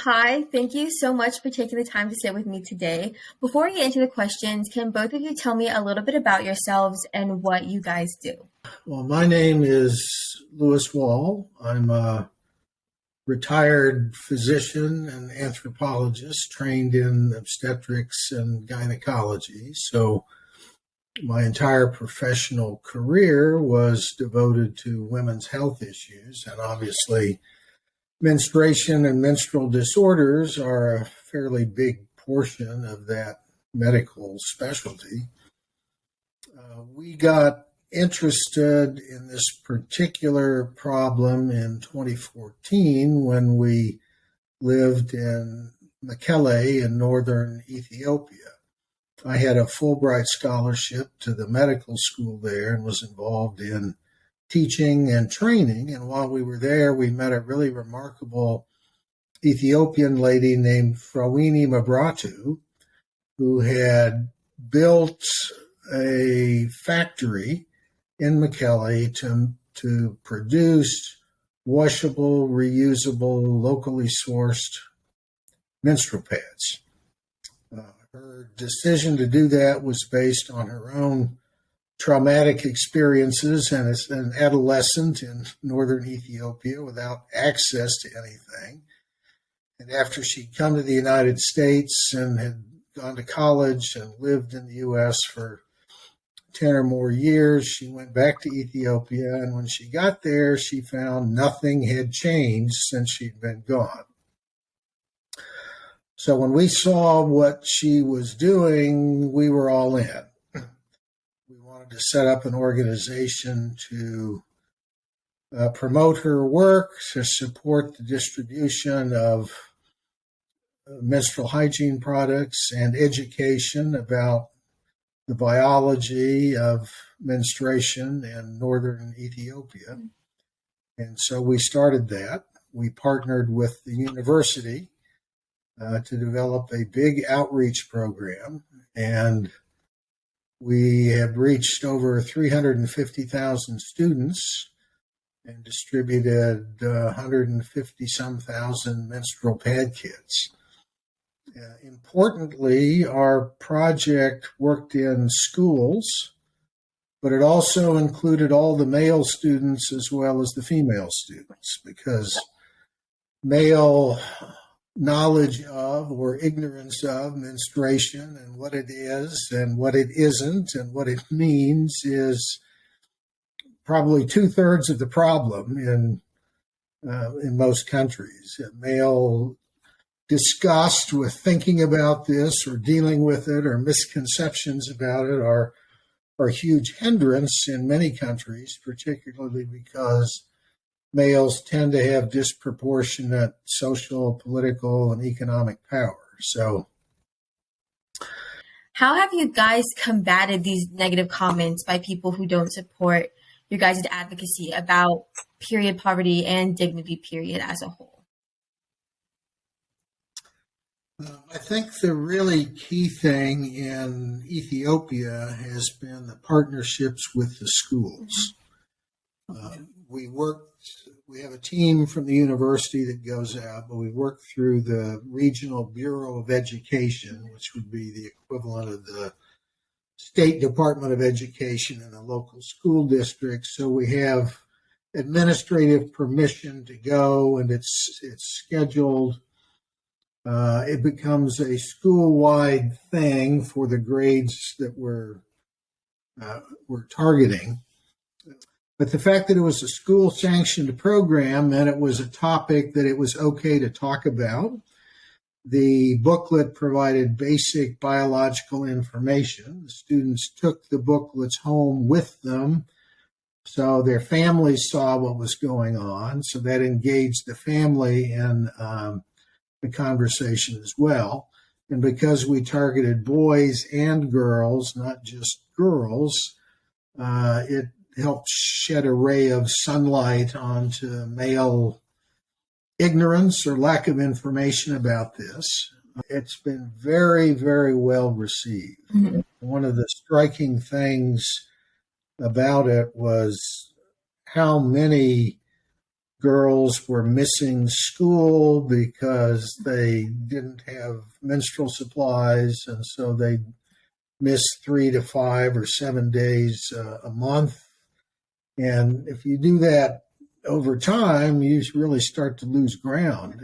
Hi, thank you so much for taking the time to sit with me today. Before we get into the questions, can both of you tell me a little bit about yourselves and what you guys do? Well, my name is Lewis Wall. I'm a retired physician and anthropologist trained in obstetrics and gynecology. So my entire professional career was devoted to women's health issues. And obviously, menstruation and menstrual disorders are a fairly big portion of that medical specialty. We got interested in this particular problem in 2014 when we lived in Mekelle in northern Ethiopia. I had a Fulbright scholarship to the medical school there and was involved in teaching and training. And while we were there, we met a really remarkable Ethiopian lady named Frawini Mabratu, who had built a factory in Mekelle to produce washable, reusable, locally sourced menstrual pads. Her decision to do that was based on her own traumatic experiences as an adolescent in northern Ethiopia without access to anything. And after she'd come to the United States and had gone to college and lived in the U.S. for 10 or more years, she went back to Ethiopia. And when she got there, she found nothing had changed since she'd been gone. So when we saw what she was doing, we were all in. We wanted to set up an organization to promote her work, to support the distribution of menstrual hygiene products and education about the biology of menstruation in northern Ethiopia. And so we started that. We partnered with the university to develop a big outreach program, and we have reached over 350,000 students and distributed 150-some thousand menstrual pad kits. Importantly, our project worked in schools, but it also included all the male students as well as the female students, because male knowledge of or ignorance of menstruation and what it is and what it isn't and what it means is probably 2/3 of the problem in most countries. Male disgust with thinking about this or dealing with it or misconceptions about it are a huge hindrance in many countries, particularly because males tend to have disproportionate social, political, and economic power. So, How have you guys combated these negative comments by people who don't support your guys' advocacy about period poverty and dignity period as a whole? I think the really key thing in Ethiopia has been the partnerships with the schools. We have a team from the university that goes out, but we work through the Regional Bureau of Education, which would be the equivalent of the State Department of Education in the local school district. So we have administrative permission to go, and it's scheduled. It becomes a school-wide thing for the grades that we're targeting. But the fact that it was a school-sanctioned program meant it was a topic that it was okay to talk about. The booklet provided basic biological information. The students took the booklets home with them, so their families saw what was going on. So that engaged the family in the conversation as well. And because we targeted boys and girls, not just girls, it helped shed a ray of sunlight onto male ignorance or lack of information about this. It's been very, very well received. Mm-hmm. One of the striking things about it was how many girls were missing school because they didn't have menstrual supplies, and so they missed 3 to 5 or 7 days a month. And if you do that over time, you really start to lose ground.